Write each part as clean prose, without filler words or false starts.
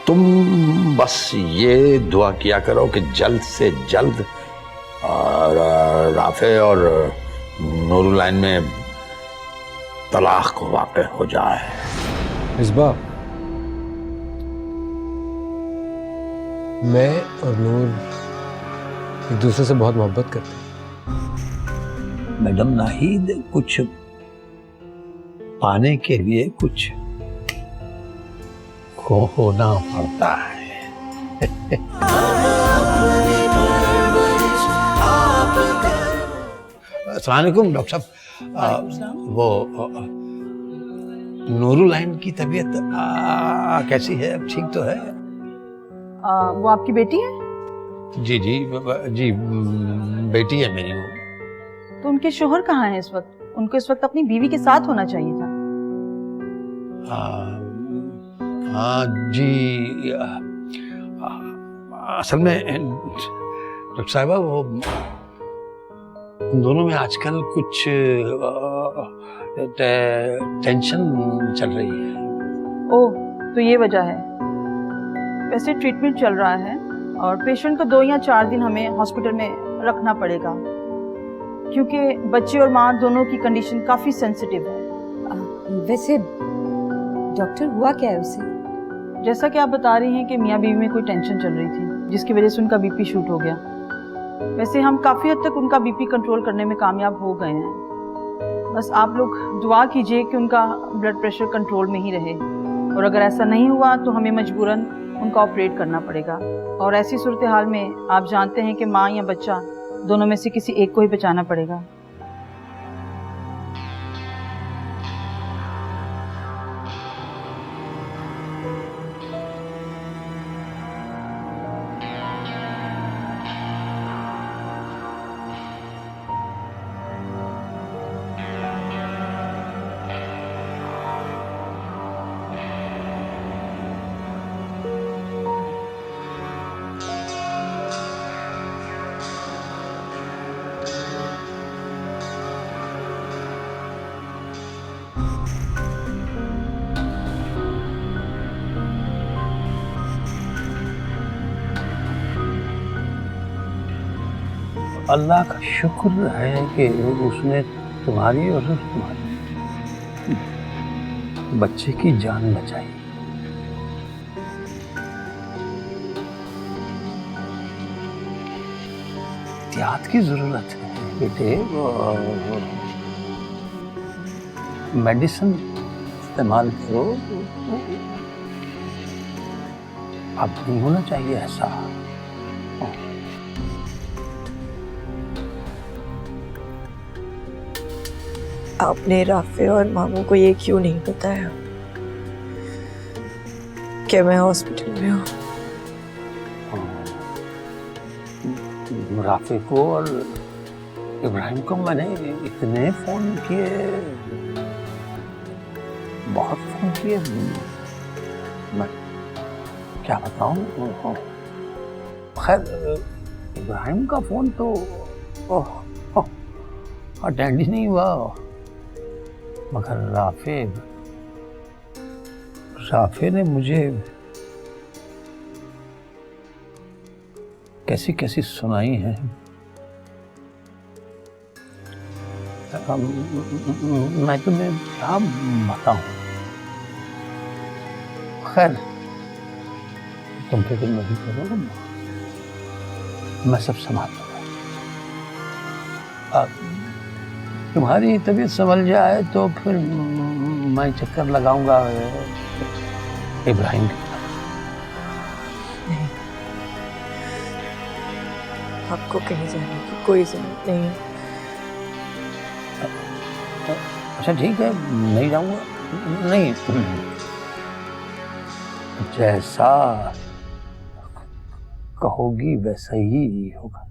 तुम बस ये दुआ किया करो कि जल्द से जल्द राफे और नूरुलैन में तलाक वाक़ हो जाए। मिसबा, मैं और नूर एक दूसरे से बहुत मोहब्बत करते हैं। मैडम नाहिद, कुछ पाने के लिए कुछ को होना पड़ता है। अस्सलाम वालेकुम डॉक्टर साहब, वो नूरुलैन की तबीयत कैसी है? अब ठीक तो है? वो आपकी बेटी है? जी जी जी, बेटी है मेरी वो। तो उनके शोहर कहाँ हैं इस वक्त? उनको इस वक्त अपनी बीवी के साथ होना चाहिए था। हाँ जी, असल में डॉक्टर साहिबा, वो उन दोनों में आजकल कुछ टेंशन चल रही है। ओह, तो ये वजह है। वैसे ट्रीटमेंट चल रहा है और पेशेंट को 2 या 4 दिन हमें हॉस्पिटल में रखना पड़ेगा, क्योंकि बच्चे और माँ दोनों की कंडीशन काफ़ी सेंसिटिव है। वैसे डॉक्टर, हुआ क्या है उसे? जैसा कि आप बता रही हैं कि मियाँ बीवी में कोई टेंशन चल रही थी, जिसकी वजह से उनका बीपी शूट हो गया। वैसे हम काफ़ी हद तक उनका बीपी कंट्रोल करने में कामयाब हो गए हैं। बस आप लोग दुआ कीजिए कि उनका ब्लड प्रेशर कंट्रोल में ही रहे, और अगर ऐसा नहीं हुआ तो हमें मजबूरन उनका ऑपरेट करना पड़ेगा। और ऐसी सूरत हाल में आप जानते हैं कि माँ या बच्चा दोनों में से किसी एक को ही बचाना पड़ेगा। अल्लाह का शुक्र है कि उसने तुम्हारी और तुम्हारी बच्चे की जान बचाई। एहतियात की जरूरत है बेटे। मेडिसिन इस्तेमाल करो। अब नहीं होना चाहिए ऐसा। आपने राफे और मामू को ये क्यों नहीं बताया कि मैं हॉस्पिटल में हूँ? राफे को और इब्राहिम को मैंने इतने फोन किए, बहुत फोन किए, मैं क्या बताऊं। खैर, इब्राहिम का फोन तो अटेंड ही नहीं हुआ, मगर राफे ने मुझे कैसी कैसी सुनाई है। मैं तुम्हें क्या बताऊं। खैर, तुम फिक्र नहीं करो, मैं सब संभाल लूंगा। तुम्हारी तबीयत संभल जाए तो फिर मैं चक्कर लगाऊंगा इब्राहिम के पास। नहीं, आपको कहीं जाने की कोई जरूरत नहीं। अच्छा ठीक है, नहीं जाऊंगा। नहीं, जैसा कहोगी वैसा ही होगा।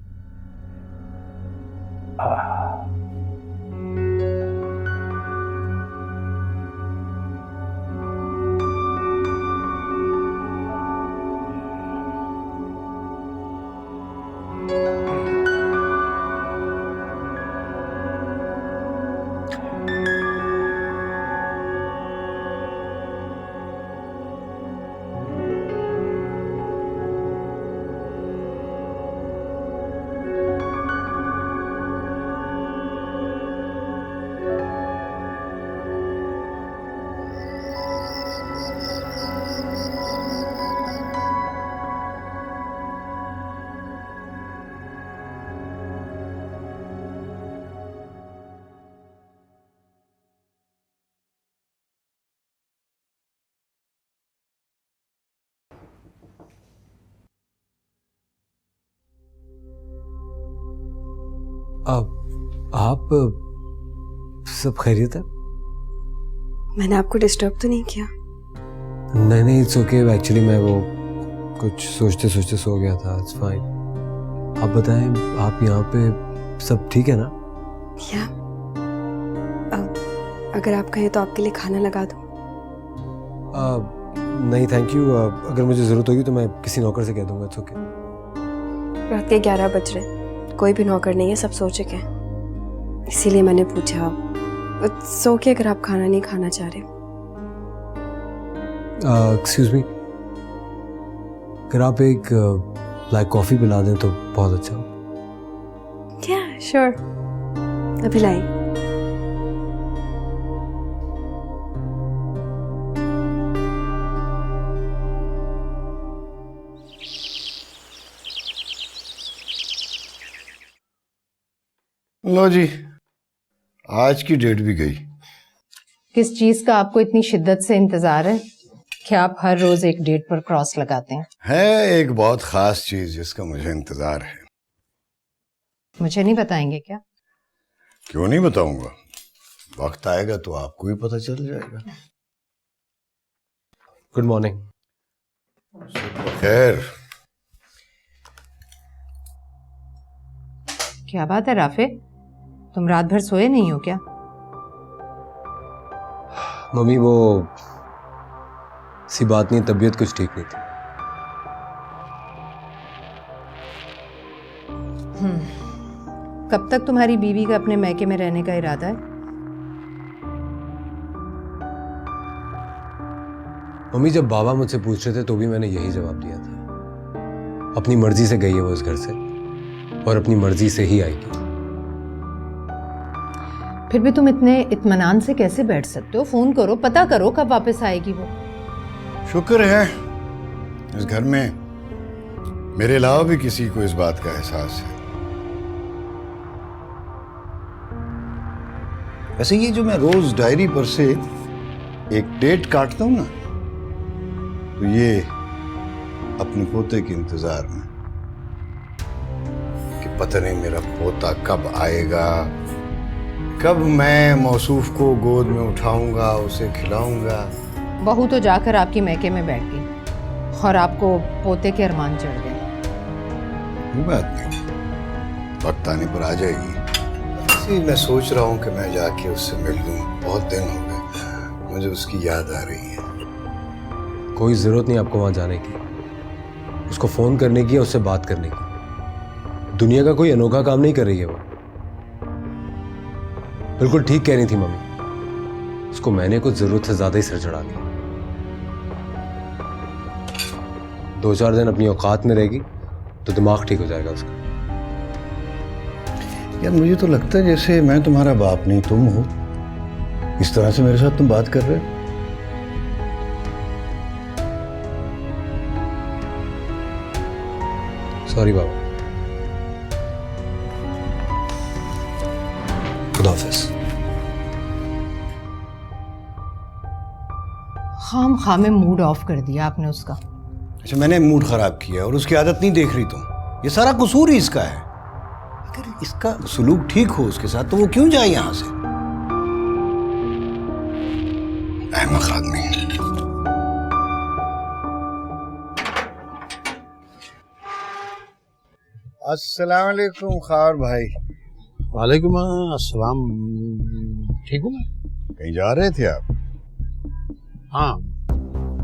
आप सब खैरियत है? मैंने आपको डिस्टर्ब तो नहीं किया? नहीं, इट्स ओके। एक्चुअली मैं वो कुछ सोचते सोचते सो गया था। It's fine. आप बताएं, आप यहाँ पे सब ठीक है ना? या अगर आप कहें तो आपके लिए खाना लगा दूं? नहीं थैंक यू। अगर मुझे ज़रूरत होगी तो मैं किसी नौकर से कह दूंगा। It's okay. रात के 11 बज रहे, कोई भी नौकर नहीं है, सब सो चुके हैं, इसीलिए मैंने पूछा। सो के अगर आप खाना नहीं खाना चाह रहे। एक्सक्यूज मी, अगर आप एक ब्लैक कॉफ़ी पिला दें तो बहुत अच्छा हो। क्या? श्योर, अभी लाई। लो जी, आज की डेट भी गई। किस चीज का आपको इतनी शिद्दत से इंतजार है कि आप हर रोज एक डेट पर क्रॉस लगाते हैं? है एक बहुत खास चीज जिसका मुझे इंतजार है। मुझे नहीं बताएंगे क्या? क्यों नहीं बताऊंगा, वक्त आएगा तो आपको भी पता चल जाएगा। Good morning. खैर, क्या बात है राफे, तुम रात भर सोए नहीं हो क्या? मम्मी वो सी बात नहीं, तबीयत कुछ ठीक नहीं थी। कब तक तुम्हारी बीवी का अपने मैके में रहने का इरादा है? मम्मी जब बाबा मुझसे पूछ रहे थे तो भी मैंने यही जवाब दिया था। अपनी मर्जी से गई है वो इस घर से और अपनी मर्जी से ही आएगी। फिर भी तुम इतने इत्मीनान से कैसे बैठ सकते हो? फोन करो, पता करो कब वापस आएगी वो। शुक्र है इस घर में मेरे अलावा भी किसी को इस बात का एहसास है। वैसे ये जो मैं रोज डायरी पर से एक डेट काटता हूं ना, तो ये अपने पोते के इंतजार में कि पता नहीं मेरा पोता कब आएगा, कब मैं मौसूफ को गोद में उठाऊंगा, उसे खिलाऊंगा। बहू तो जाकर आपकी मैके में बैठ गई और आपको पोते के अरमान चढ़ गए। कोई बात नहीं, वक्त आने पर आ जाएगी। इसी मैं सोच रहा हूँ कि मैं जाके उससे मिल लूँ। बहुत दिन हो गए, मुझे उसकी याद आ रही है। कोई जरूरत नहीं आपको वहां जाने की, उसको फोन करने की या उससे बात करने की। दुनिया का कोई अनोखा काम नहीं कर रही है वो। बिल्कुल ठीक कह रही थी मम्मी, उसको मैंने कुछ जरूरत से ज्यादा ही सिर चढ़ा दिया। 2-4 दिन अपनी औकात में रहेगी तो दिमाग ठीक हो जाएगा उसका। यार मुझे तो लगता है जैसे मैं तुम्हारा बाप नहीं तुम हो, इस तरह से मेरे साथ तुम बात कर रहे हो। सॉरी बाबा। खुदा हाफिज। खाम खामे मूड ऑफ कर दिया आपने उसका। अच्छा, मैंने मूड खराब किया और उसकी आदत नहीं देख रही तुम? ये सारा कसूर ही इसका है। अगर इसका सलूक ठीक हो उसके साथ तो वो क्यों जाए यहां से? अहमक आदमी। अस्सलाम वालेकुम खार भाई। वालेकुम अस्सलाम। ठीक हूँ मैं। कहीं जा रहे थे आप? हाँ,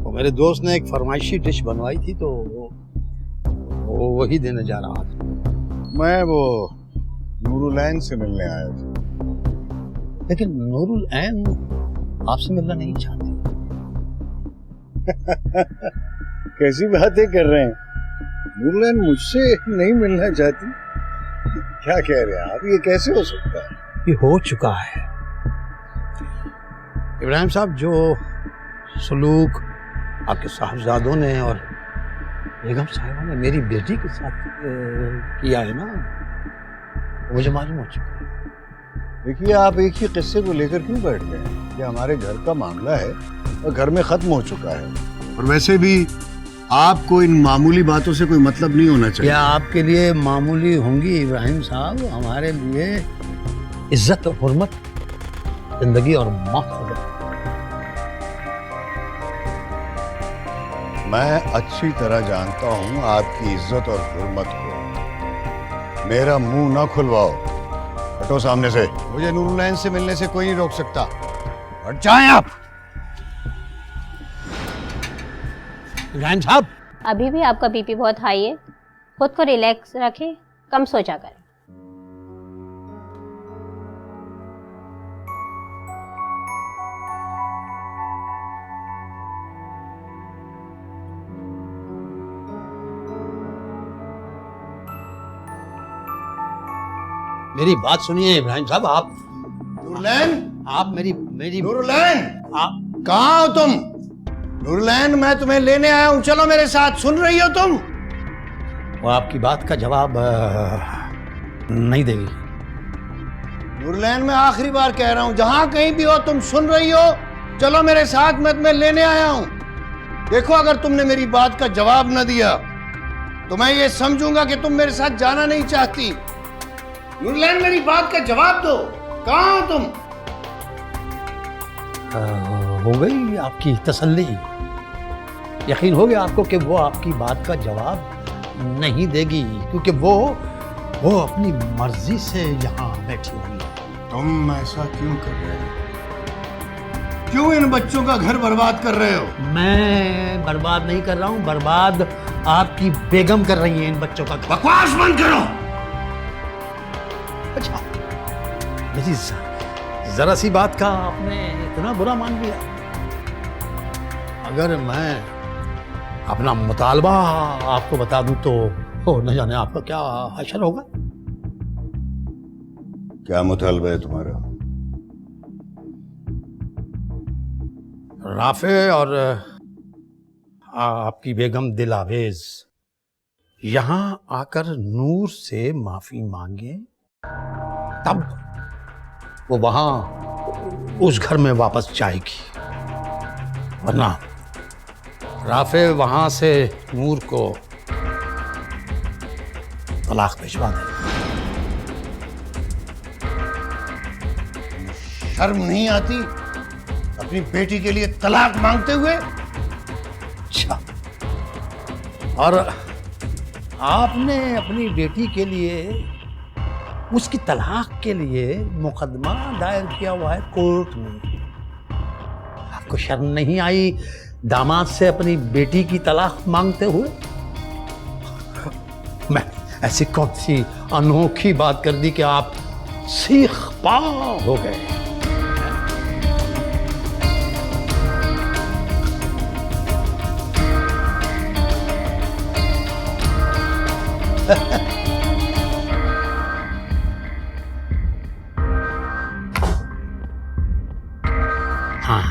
वो मेरे दोस्त ने एक फरमाइशी डिश बनवाई थी तो वो वही देने जा रहा था। मैं वो नूरुलैन से मिलने आया था। लेकिन नूरुल ऐन आपसे मिलना नहीं चाहती। कैसी बातें कर रहे हैं? नूरुलैन मुझसे नहीं मिलना चाहती? क्या कह रहे हैं आप? ये कैसे हो सकता है? ये हो चुका है इब्राहिम साहब। जो सलूक आपके साहबजादों ने और बेगम साहिबा ने मेरी बेटी के साथ किया है ना, मुझे मालूम हो चुका है। देखिए, आप एक ही किस्से को लेकर क्यों बैठ गए हैं? ये हमारे घर का मामला है और घर में खत्म हो चुका है। और वैसे भी आपको इन मामूली बातों से कोई मतलब नहीं होना चाहिए। क्या आपके लिए मामूली होंगी इब्राहिम साहब? हमारे लिए इज्जत और हुर्मत जिंदगी और मौत हो गई। मैं अच्छी तरह जानता हूं आपकी इज्जत और हुर्मत को। मेरा मुंह ना खुलवाओ, हटो सामने से। मुझे नूरुलैन से मिलने से कोई नहीं रोक सकता। हट जाएं आप। इब्राहिम साहब, अभी भी आपका बीपी बहुत हाई है, खुद को रिलैक्स रखें, कम सोचा करें। मेरी बात सुनिए इब्राहिम साहब। नूरुलैन, आप मेरी नूरुलैन, आप कहाँ हो तुम? नूरुलैन, मैं तुम्हें लेने आया हूं, चलो मेरे साथ। सुन रही हो तुम? वो आपकी बात का जवाब नहीं देगी। नूरुलैन, मैं आखिरी बार कह रहा हूं, जहां कहीं भी हो तुम सुन रही हो, चलो मेरे साथ, मैं तुम्हें लेने आया हूं। देखो, अगर तुमने मेरी बात का जवाब न दिया तो मैं ये समझूंगा कि तुम मेरे साथ जाना नहीं चाहती। नूरुलैन, मेरी बात का जवाब दो, कहाँ हो तुम? हो गई आपकी तसल्ली? यकीन हो गया आपको कि वो आपकी बात का जवाब नहीं देगी, क्योंकि वो अपनी मर्जी से यहाँ बैठी हुई है। तुम ऐसा क्यों कर रहे हो? क्यों इन बच्चों का घर बर्बाद कर रहे हो? मैं बर्बाद नहीं कर रहा हूँ, बर्बाद आपकी बेगम कर रही है इन बच्चों का घर। बकवास बंद करो। अच्छा, मेरी जरा सी बात का आपने इतना बुरा मान लिया? अगर मैं अपना मुतालबा आपको बता दूं तो न जाने आपका क्या हशर होगा। क्या मुतालबा है तुम्हारा? राफे और आपकी बेगम दिलावेज यहां आकर नूर से माफी मांगे, तब वो वहां उस घर में वापस जाएगी, वरना राफे वहां से नूर को तलाक भिजवा दे। शर्म नहीं आती अपनी बेटी के लिए तलाक मांगते हुए? अच्छा, और आपने अपनी बेटी के लिए, उसकी तलाक के लिए मुकदमा दायर किया हुआ है कोर्ट में। आपको शर्म नहीं आई दामाद से अपनी बेटी की तलाक मांगते हुए? मैं ऐसी कौन सी अनोखी बात कर दी कि आप सीख पा हो गए? हाँ।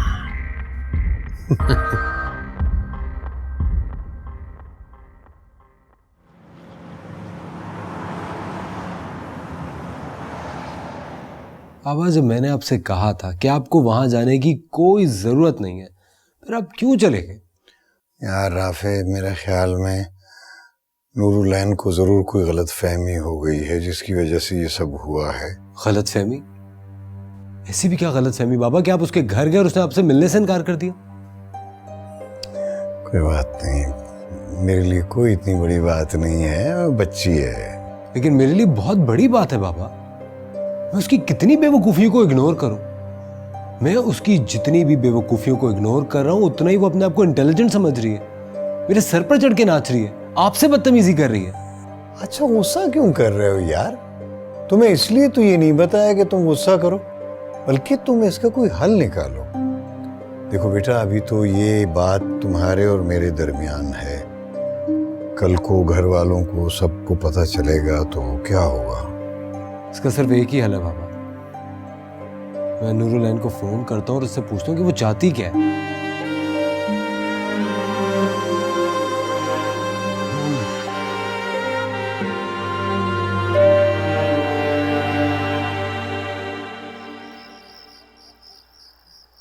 बाबा, जब मैंने आपसे कहा था कि आपको वहां जाने की कोई जरूरत नहीं है, फिर आप क्यों चले गए? यार राफे, मेरे ख्याल में नूरुलैन को जरूर कोई गलत फहमी हो गई है जिसकी वजह से ये सब हुआ है। गलत फहमी? ऐसी भी क्या गलत फहमी बाबा कि आप उसके घर गए और उसने आपसे मिलने से इनकार कर दिया? कोई बात नहीं, मेरे लिए कोई इतनी बड़ी बात नहीं है, बच्ची है। लेकिन मेरे लिए बहुत बड़ी बात है बाबा। मैं उसकी कितनी बेवकूफ़ियों को इग्नोर करूं? मैं उसकी जितनी भी बेवकूफ़ियों को इग्नोर कर रहा हूं, उतना ही वो अपने आप को इंटेलिजेंट समझ रही है, मेरे सर पर चढ़ के नाच रही है, आपसे बदतमीजी कर रही है। अच्छा, गुस्सा क्यों कर रहे हो यार? तुम्हें इसलिए तो ये नहीं बताया कि तुम गुस्सा करो, बल्कि तुम इसका कोई हल निकालो। देखो बेटा, अभी तो ये बात तुम्हारे और मेरे दरमियान है। कल को घर वालों को सबको पता चलेगा तो क्या होगा? इसका सिर्फ एक ही हल है बाबा। मैं नूरुलैन को फोन करता हूँ और उससे पूछता हूँ कि वो चाहती क्या है।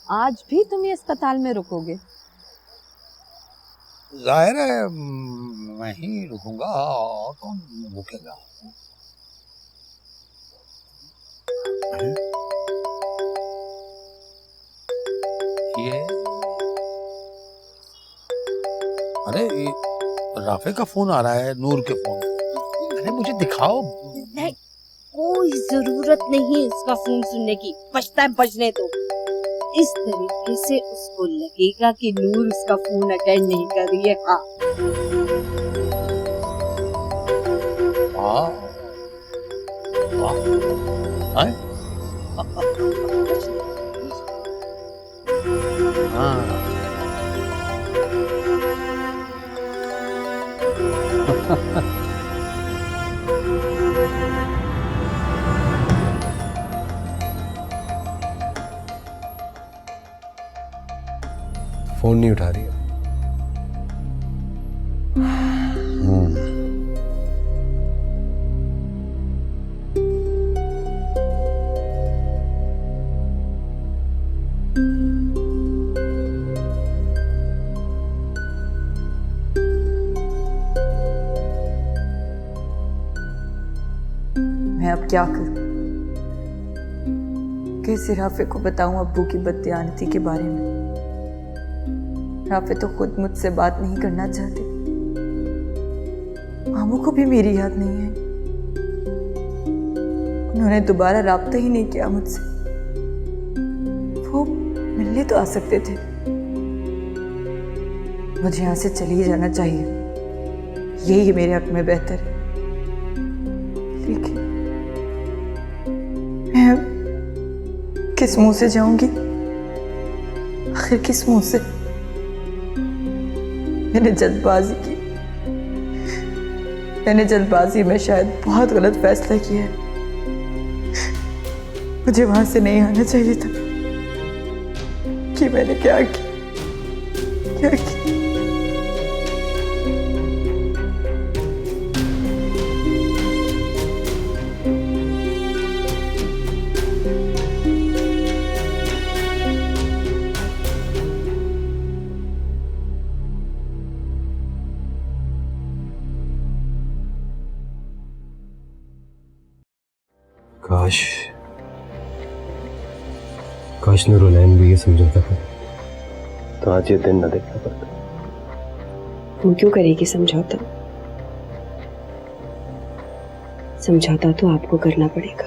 आज भी तुम ये अस्पताल में रुकोगे? जाहिर है मैं ही रुकूंगा, और कौन रुकेगा। ये अरे ये राफे का फोन आ रहा है, नूर के फोन। अरे मुझे दिखाओ। नहीं, कोई जरूरत नहीं इसका फोन सुनने की, बजता है बजने दो। इस तरीके से उसको लगेगा कि नूर उसका फोन अटेंड नहीं कर रही है। हाँ हाँ फोन नहीं उठा रही है। मैं अब क्या करूं? कैसे राफे को बताऊं अब्बू की बददियानती के बारे में? राफे तो खुद मुझसे बात नहीं करना चाहते, मामू को भी मेरी याद नहीं है। उन्होंने दोबारा राब्ता ही नहीं किया मुझसे। वो मिलने तो आ सकते थे। मुझे यहाँ से चले ही जाना चाहिए, यही मेरे हक में बेहतर है। लेकिन मैं किस मुंह से जाऊंगी? आखिर किस मुंह से? मैंने जल्दबाजी में शायद बहुत गलत फैसला किया है। मुझे वहां से नहीं आना चाहिए था। कि मैंने क्या किया? काश नूरुलैन भी ये समझौता करे तो आज ये दिन न देखना पड़ता। वो क्यों करेगी समझौता? समझौता तो आपको करना पड़ेगा।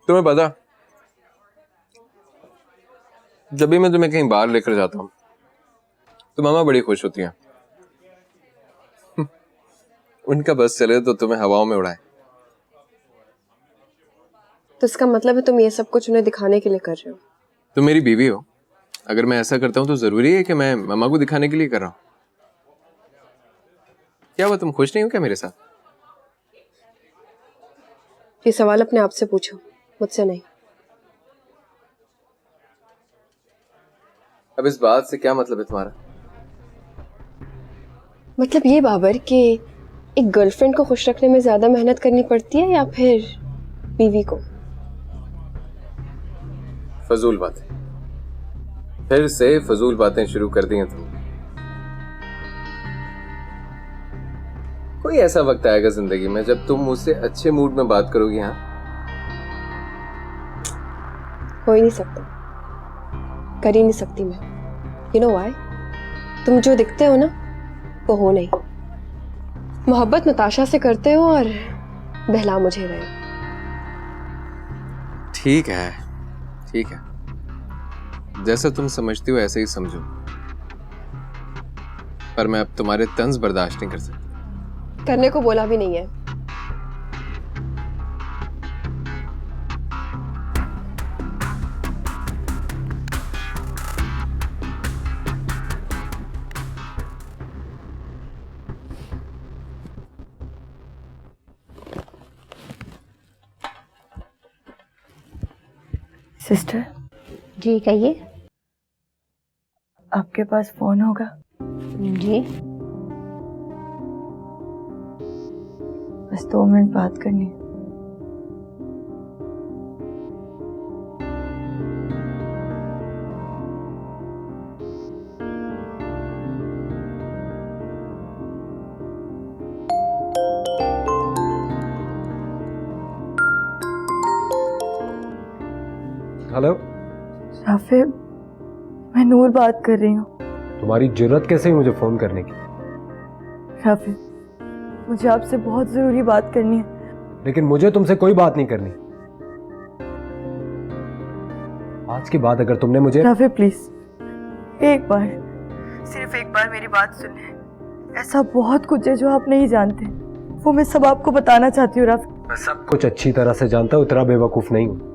तुम्हें पता, जब भी मैं तुम्हें कहीं बाहर लेकर जाता हूँ तो मामा बड़ी खुश होती हैं। उनका बस चले तो तुम्हें हवाओं में उड़ाए। तो इसका मतलब है तुम ये सब कुछ उन्हें दिखाने के लिए कर रहे हो? तुम मेरी बीवी हो, अगर मैं ऐसा करता हूँ तो जरूरी है कि मैं मामा को दिखाने के लिए कर रहा हूँ। क्या हुआ, तुम खुश नहीं हो क्या मेरे साथ? ये सवाल अपने आप से पूछो, मुझसे नहीं। अब इस बात से क्या मतलब है तुम्हारा? मतलब ये बाबर कि एक गर्लफ्रेंड को खुश रखने में ज्यादा मेहनत करनी पड़ती है या फिर बीवी को? फजूल बातें, फिर से फजूल बातें शुरू कर दी हैं तुम। कोई ऐसा वक्त आएगा जिंदगी में जब तुम मुझसे अच्छे मूड में बात करोगी। हाँ, हो ही नहीं सकता, कर ही नहीं सकती मैं। You know why? तुम जो दिखते हो ना वो हो नहीं। मोहब्बत नताशा से करते हो और बहला मुझे रहे हो। ठीक है, ठीक है, जैसा तुम समझती हो ऐसे ही समझो, पर मैं अब तुम्हारे तंज बर्दाश्त नहीं कर सकता। करने को बोला भी नहीं है। सिस्टर जी कहिए। आपके पास फोन होगा? जी बस 2 मिनट बात करनी है। हेलो। राफे, मैं नूर बात कर रही हूँ। तुम्हारी जरूरत कैसे हुई मुझे फोन करने की? राफे, मुझे आपसे बहुत जरूरी बात करनी है। लेकिन मुझे तुमसे कोई बात नहीं करनी। आज के बाद अगर तुमने मुझे राफे प्लीज, एक बार, सिर्फ एक बार मेरी बात सुन ले। ऐसा बहुत कुछ है जो आप नहीं जानते, वो मैं सब आपको बताना चाहती हूँ राफे। मैं सब कुछ अच्छी तरह से जानता हूँ, इतना बेवकूफ नहीं हूँ।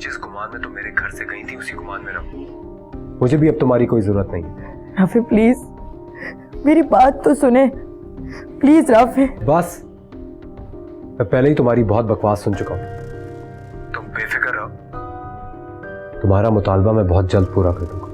जिस गुमान में तुम मेरे घर से गई थी उसी गुमान में रहो। मुझे भी अब तुम्हारी कोई जरूरत नहीं है। राफे प्लीज, मेरी बात तो सुने प्लीज राफे। बस, मैं पहले ही तुम्हारी बहुत बकवास सुन चुका हूँ। तुम बेफिक्र रहो, तुम्हारा मुतालबा मैं बहुत जल्द पूरा कर दूंगा।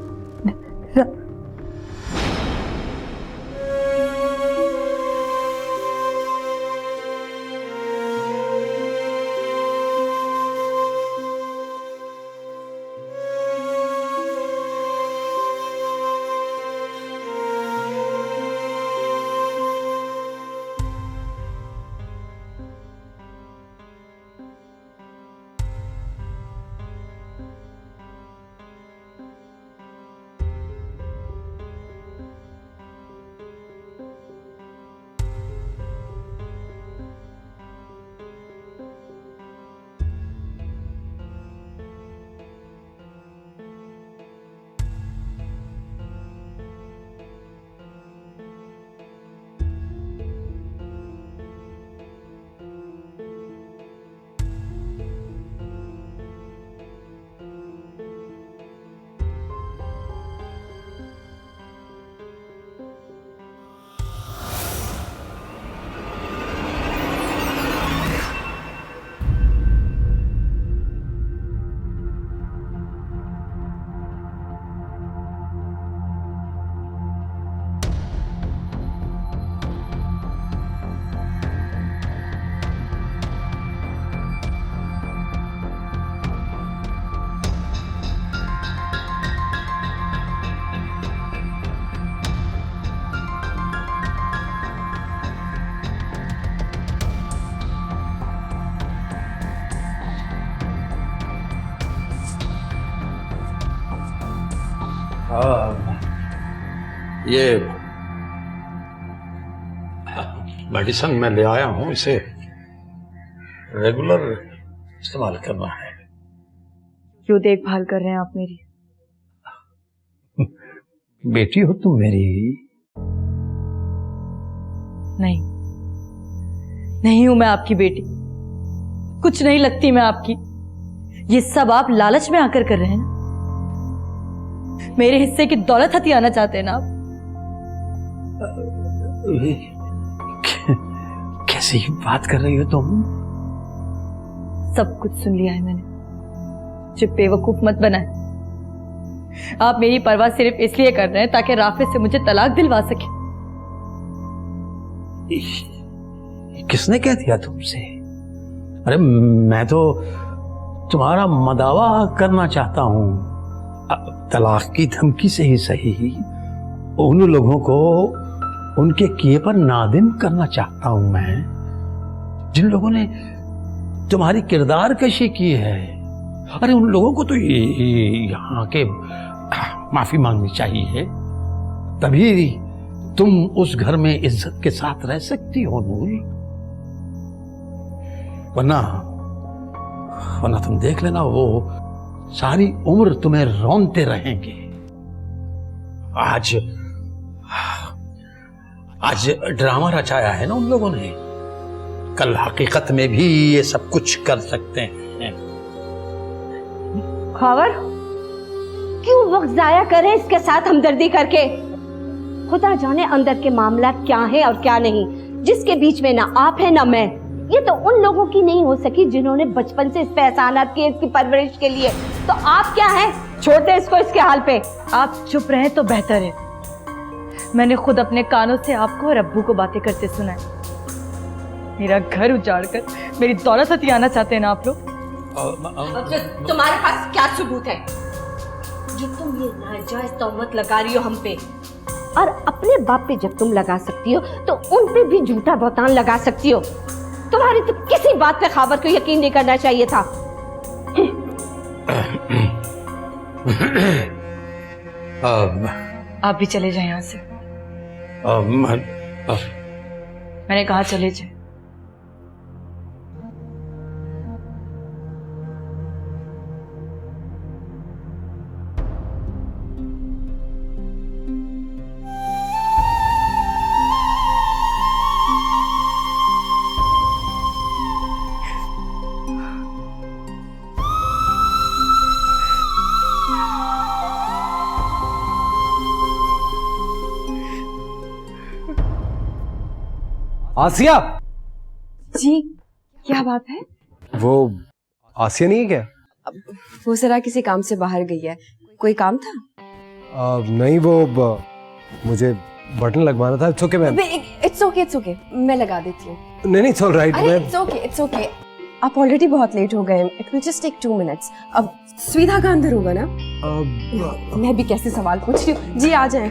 ये मेडिसिन मैं ले आया हूं, इसे रेगुलर इस्तेमाल करना है। क्यों देखभाल कर रहे हैं आप मेरी? बेटी हो तुम मेरी। नहीं, नहीं हूं मैं आपकी बेटी, कुछ नहीं लगती मैं आपकी। ये सब आप लालच में आकर कर रहे हैं। मेरे हिस्से की दौलत हथियाना चाहते हैं ना आप? कैसी बात कर रही हो तुम? सब कुछ सुन लिया है मैंने, मुझे बेवकूफ मत बनाए। आप मेरी परवाह सिर्फ इसलिए कर रहे हैं ताकि राफे से मुझे तलाक दिलवा सके। किसने कह दिया तुमसे? अरे मैं तो तुम्हारा मदावा करना चाहता हूं। तलाक की धमकी से ही सही, उन लोगों को उनके किए पर नादिम करना चाहता हूं मैं, जिन लोगों ने तुम्हारी किरदार कशी की है। अरे उन लोगों को तो यहाँ के माफी मांगनी चाहिए, तभी तुम उस घर में इज्जत के साथ रह सकती हो नूर। वरना तुम देख लेना, वो सारी उम्र तुम्हें रोनते रहेंगे। आज ड्रामा रचाया है ना उन लोगों ने, कल हकीकत में भी ये सब कुछ कर सकते हैं। खबर क्यों वक्त जाया करें इसके साथ हमदर्दी करके? खुदा जाने अंदर के मामला क्या है और क्या नहीं, जिसके बीच में ना आप है ना मैं। ये तो उन लोगों की नहीं हो सकी जिन्होंने बचपन से इस पे एहसानात किए इसकी परवरिश के लिए। तो आप क्या हैं? छोड़ दे इसको इसके हाल पे। आप चुप रहें तो बेहतर है। मैंने खुद अपने कानों से आपको और अब्बू को बातें करते सुना है। मेरा घर उजाड़कर मेरी दौलत हथियाना चाहते हैं ना आप लोग? तुम्हारे पास क्या सबूत है जो तुम ये नाजायज तोहमत लगा रही हो हम पे? और अपने बाप पे जब तुम लगा सकती हो तो उन पे भी झूठा बहतान लगा सकती हो। तुम्हारी तो किसी बात पे खबर को यकीन नहीं करना चाहिए था। आप भी चले जाएं यहाँ से। मैंने कहा चले जाएं। आसिया, जी क्या बात है? वो आसिया नहीं है क्या? वो जरा किसी काम से बाहर गई है। कोई काम था? नहीं, वो मुझे बटन लगवाना था। It's okay ma'am. It's okay मैं लगा देती हूँ। नहीं it's alright ma'am. It's okay आप ऑलरेडी बहुत लेट हो गए। It will just take 2 minutes. अब सुविधा का अंदर होगा ना? मैं भी कैसे सवाल पूछ रही हूँ। जी आ जाएं।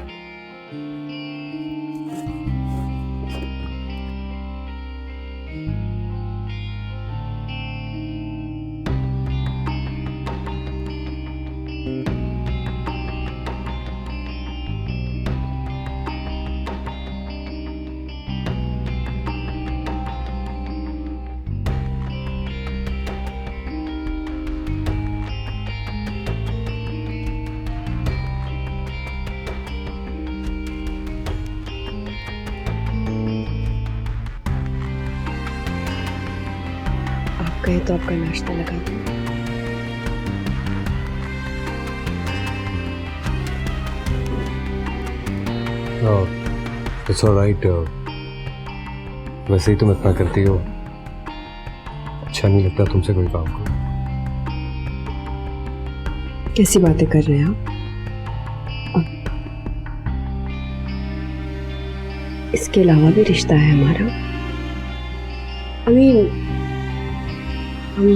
गए तो आपका नाश्ता लगा दूं। It's alright. वैसे ही तुम इतना करती हो, अच्छा नहीं लगता तुमसे कोई काम करो। कैसी बातें कर रहे हैं आप? इसके अलावा भी रिश्ता है हमारा। I mean, हम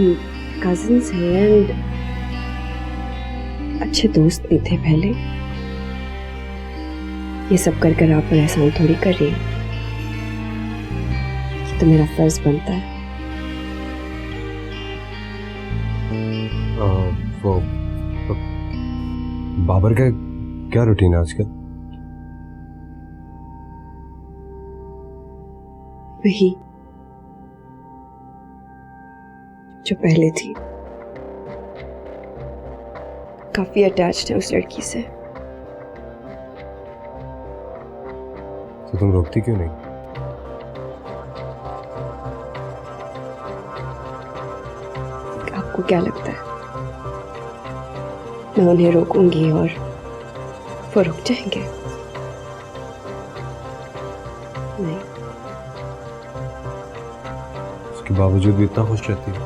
कजिन्स हैं एंड अच्छे दोस्त भी थे पहले। ये सब कर कर आप पर एहसान थोड़ी कर रही हूँ। ये तो मेरा फर्ज बनता है। वो बाबर का क्या रूटीन है आजकल? वही जो पहले थी। काफी अटैच्ड है उस लड़की से। तो तुम रोकती क्यों नहीं? आपको क्या लगता है मैं उन्हें रोकूंगी और वो रुक जाएंगे? नहीं। उसके बावजूद भी इतना खुश रहती है।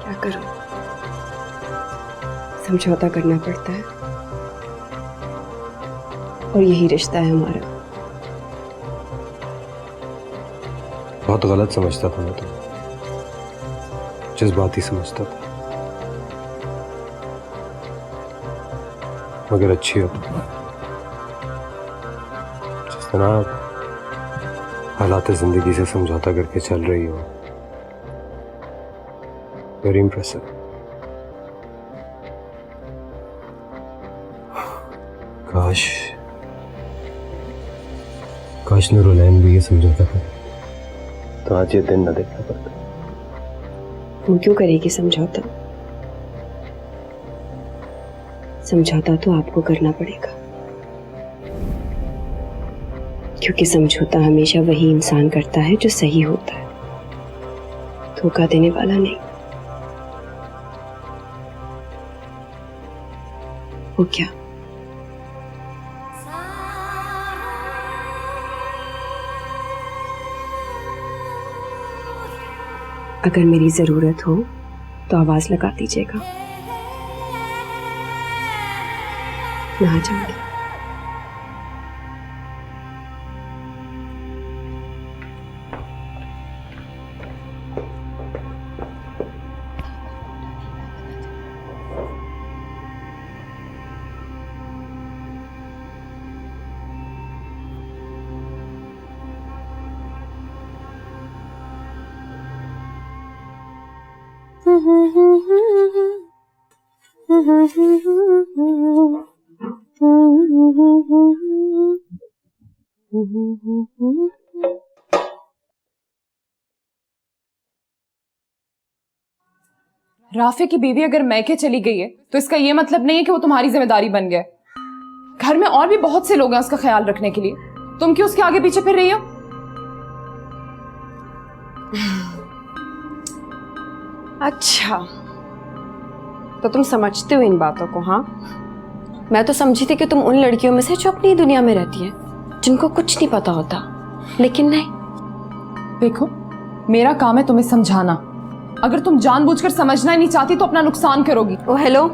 क्या करूं? समझौता करना पड़ता है और यही रिश्ता है हमारा। बहुत गलत समझता था मैं तो, जज्बाती समझता था, मगर अच्छी हो जिस तरह हालात जिंदगी से समझौता करके चल रही हो। Very impressive. काश नूरुलैन भी ये समझौता करे तो आज ये दिन न देखना पड़ता। वो क्यों करेगी समझौता? समझौता तो आपको करना पड़ेगा, क्योंकि समझौता हमेशा वही इंसान करता है जो सही होता है, धोखा देने वाला नहीं। वो क्या? अगर मेरी जरूरत हो तो आवाज लगा दीजिएगा, मैं आ जाऊंगी। राफे की बीवी अगर मैके चली गई है तो इसका यह मतलब नहीं है कि वो तुम्हारी जिम्मेदारी बन गया। घर में और भी बहुत से लोग हैं उसका ख्याल रखने के लिए, तुम क्यों उसके आगे पीछे फिर रही हो? अच्छा, तो तुम समझते हो इन बातों को? हाँ, मैं तो समझी थी कि तुम उन लड़कियों में से जो अपनी दुनिया में रहती है, जिनको कुछ नहीं पता होता, लेकिन नहीं। देखो, मेरा काम है तुम्हें समझाना। अगर तुम जानबूझकर समझना ही नहीं चाहती तो अपना नुकसान करोगी। ओ हेलो,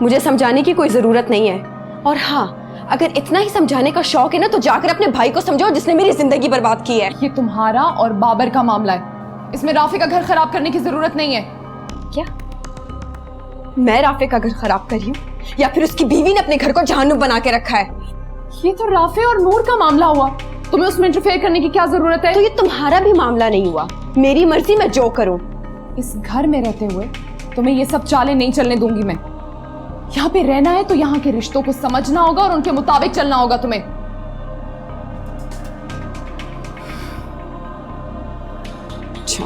मुझे समझाने की कोई जरूरत नहीं है। और हाँ, अगर इतना ही समझाने का शौक है ना तो जाकर अपने भाई को समझाओ जिसने मेरी जिंदगी बर्बाद की है। ये तुम्हारा और बाबर का मामला है, इसमें राफे का घर खराब करने की जरूरत नहीं है। क्या मैं राफे का घर खराब कर रही हूँ या फिर उसकी बीवी ने अपने घर को जहन्नुम बना के रखा है? ये तो राफे और नूर का मामला हुआ, तुम्हें उसमें इंटरफेयर करने की क्या जरूरत है? तो ये तुम्हारा भी मामला नहीं हुआ, मेरी मर्जी मैं जो करूं। इस घर में रहते हुए तुम्हें ये सब चालें नहीं चलने दूंगी मैं। यहाँ पे रहना है तो यहाँ के रिश्तों को समझना होगा और उनके मुताबिक चलना होगा तुम्हें। अच्छा,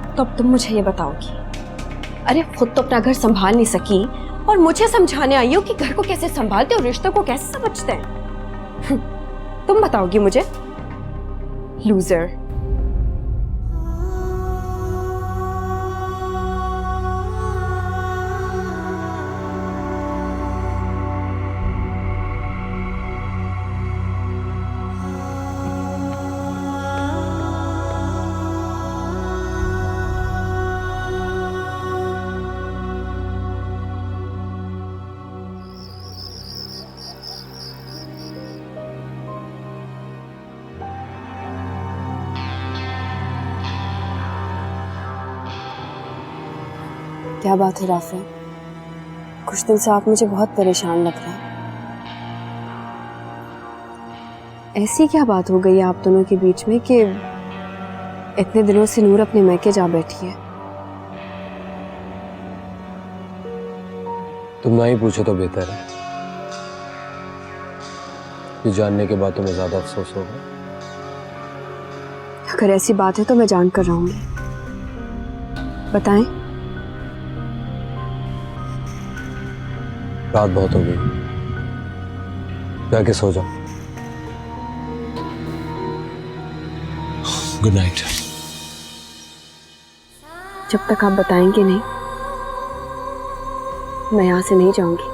तो अब तुम मुझे ये बताओगी, अरे खुद तो अपना घर संभाल नहीं सकी और मुझे समझाने आई हो कि घर को कैसे संभालते और रिश्तों को कैसे समझते हैं? तुम बताओगी मुझे? लूजर। क्या बात है राफे, कुछ दिन से आप मुझे बहुत परेशान लग रहे हैं। ऐसी क्या बात हो गई है आप दोनों के बीच में कि इतने दिनों से नूर अपने मैके जा बैठी है? तुम ना ही पूछो तो बेहतर है, ये जानने के बाद तुम्हें ज्यादा अफसोस होगा। अगर ऐसी बात है तो मैं जान कर रहूंगी, बताएं। रात बहुत हो गई, जाके सो जाओ। Good night. जब तक आप बताएंगे नहीं मैं यहां से नहीं जाऊंगी।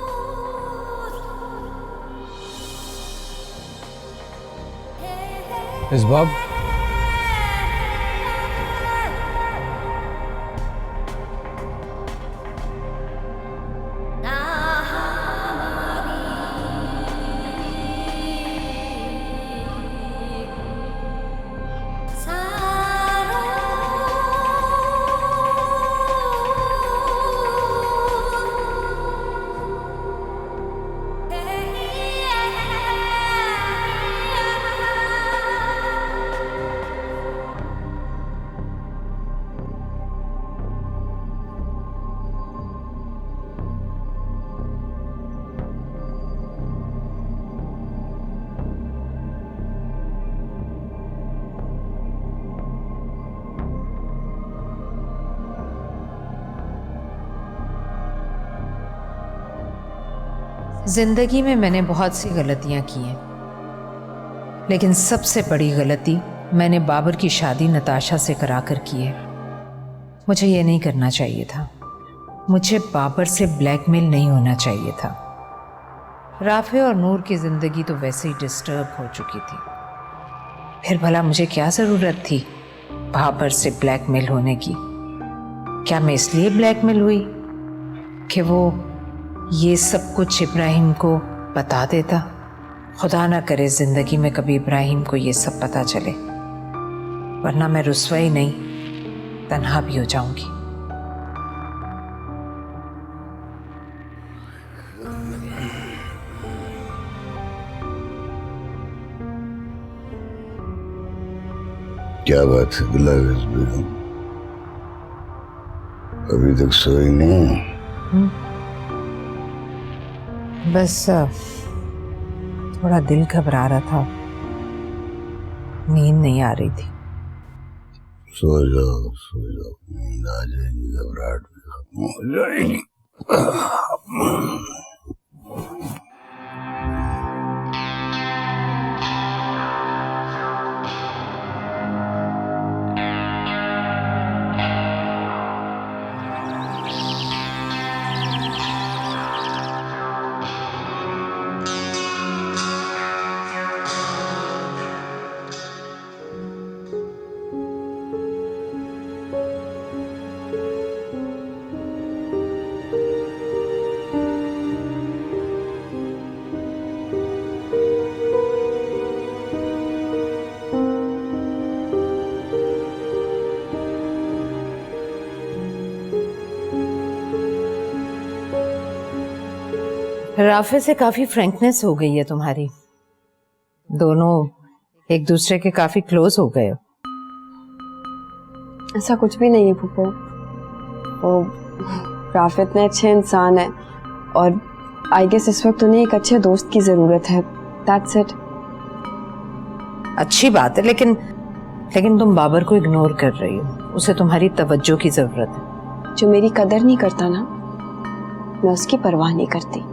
इस बाब जिंदगी में मैंने बहुत सी गलतियां की हैं, लेकिन सबसे बड़ी गलती मैंने बाबर की शादी नताशा से कराकर की है। मुझे ये नहीं करना चाहिए था, मुझे बाबर से ब्लैकमेल नहीं होना चाहिए था। राफे और नूर की ज़िंदगी तो वैसे ही डिस्टर्ब हो चुकी थी, फिर भला मुझे क्या ज़रूरत थी बाबर से ब्लैकमेल होने की? क्या मैं इसलिए ब्लैकमेल हुई कि वो ये सब कुछ इब्राहिम को बता देता? खुदा ना करे ज़िंदगी में कभी इब्राहिम को ये सब पता चले, वरना मैं रुस्वा ही नहीं तन्हा भी हो जाऊंगी। क्या बात है गुलाबेज बेगम, अभी तक सोई नहीं? बस थोड़ा दिल घबरा रहा था, नींद नहीं आ रही थी। सो जाओ, नींद आ जाएगी, घबराहट भी खत्म हो जाएगी। राफे से काफी फ्रैंकनेस हो गई है तुम्हारी, दोनों एक दूसरे के काफी क्लोज हो गए हो। ऐसा कुछ भी नहीं है फूफो, वो राफे इतने अच्छे इंसान है और आई गेस इस वक्त उन्हें एक अच्छे दोस्त की जरूरत है। That's it. अच्छी बात है, लेकिन तुम बाबर को इग्नोर कर रही हो, उसे तुम्हारी तवज्जो की जरूरत है। जो मेरी कदर नहीं करता ना, मैं उसकी परवाह नहीं करती।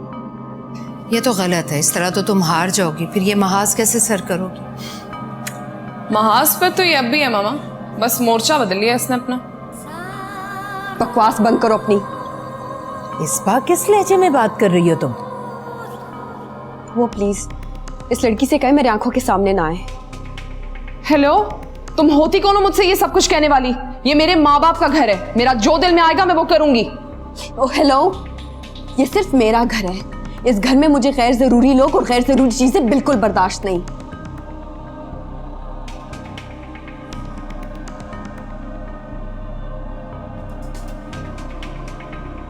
ये तो गलत है, इस तरह तो तुम हार जाओगी, फिर ये महाज कैसे सर करोगी? महाज पर तो ये अब भी है मामा, बस मोर्चा बदल लिया इसने अपना। बकवास बंद करो अपनी। इस बार किस लहजे में बात कर रही हो तुम? वो प्लीज इस लड़की से कहे मेरे आंखों के सामने ना आए। हेलो, तुम होती कौन हो मुझसे ये सब कुछ कहने वाली? ये मेरे माँ बाप का घर है, मेरा जो दिल में आएगा मैं वो करूंगी। ओ हेलो, ये सिर्फ मेरा घर है, इस घर में मुझे गैर जरूरी लोग और गैर जरूरी चीजें बिल्कुल बर्दाश्त नहीं।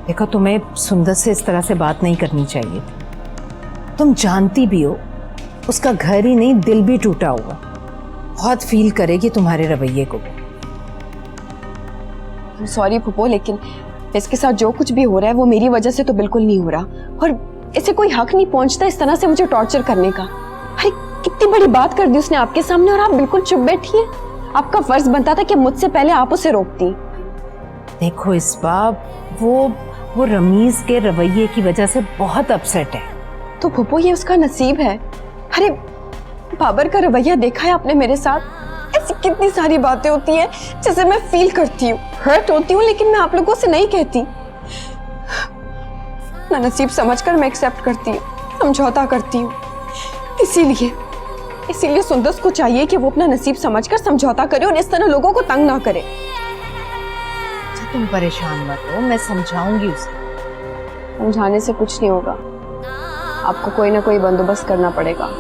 देखो, तुम्हें सुंदर से इस तरह से बात नहीं करनी चाहिए थी। तुम जानती भी हो उसका घर ही नहीं दिल भी टूटा हुआ, बहुत फील करेगी तुम्हारे रवैये को। सॉरी फूफो, लेकिन इसके साथ जो कुछ भी हो रहा है वो मेरी वजह से तो बिल्कुल नहीं हो रहा, और इसे कोई हक नहीं पहुंचता इस तरह से मुझे टॉर्चर करने का। अरे कितनी बड़ी बात कर दी उसने आपके सामने और आप बिल्कुल चुप बैठी हैं। आपका फर्ज बनता था कि मुझसे पहले आप उसे रोकती। देखो इस बार वो रमीज के रवैये की वजह से बहुत अपसेट है। तो फूफो ये उसका नसीब है। अरे बाबर का रवैया देखा है आपने मेरे साथ? ऐसी कितनी सारी बातें होती हैं जिसे मैं फील करती हूँ, हर्ट होती हूँ, लेकिन मैं आप लोगों से नहीं कहती। ना नसीब समझकर मैं एक्सेप्ट करती हूँ, समझौता करती हूँ। इसीलिए सुंदस को चाहिए कि वो अपना नसीब समझकर समझौता करे और इस तरह लोगों को तंग ना करे। तुम परेशान मत हो, मैं समझाऊंगी उसे। समझाने से कुछ नहीं होगा, आपको कोई ना कोई बंदोबस्त करना पड़ेगा।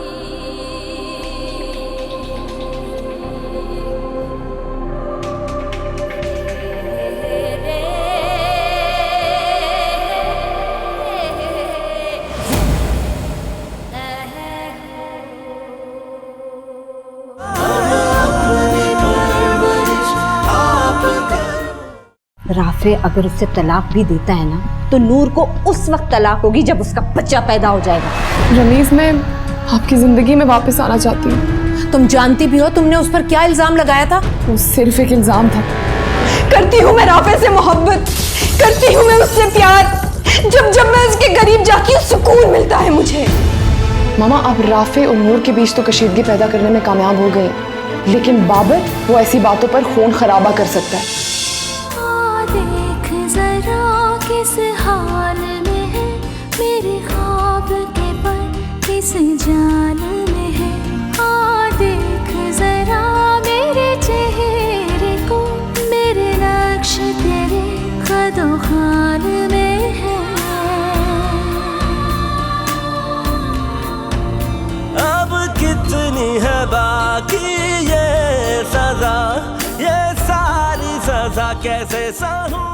राफे अगर उससे तलाक भी देता है ना, तो नूर को उस वक्त तलाक होगी जब उसका बच्चा पैदा हो जाएगा। रमीज, मैं आपकी जिंदगी में वापस आना चाहती हूँ। तुम जानती भी हो तुमने उस पर क्या इल्जाम लगाया था? वो सिर्फ एक इल्जाम था। करती हूँ मैं राफे से मोहब्बत, करती हूँ मैं उससे प्यार। जब मैं उसके करीब जाती हूँ सुकून मिलता है मुझे। मामा, आप राफे और नूर के बीच तो कशीदगी पैदा करने में कामयाब हो गए, लेकिन बाबर वो ऐसी बातों पर खून खराबा कर सकता है। देख जरा किस हाल में है, मेरे ख्वाब के पल किस जाल में है। देख जरा मेरे चेहरे को, मेरे नक्श तेरे कदो खाल में है। अब कितनी है बाकी ये सजा, ये सारी सजा कैसे सहूं।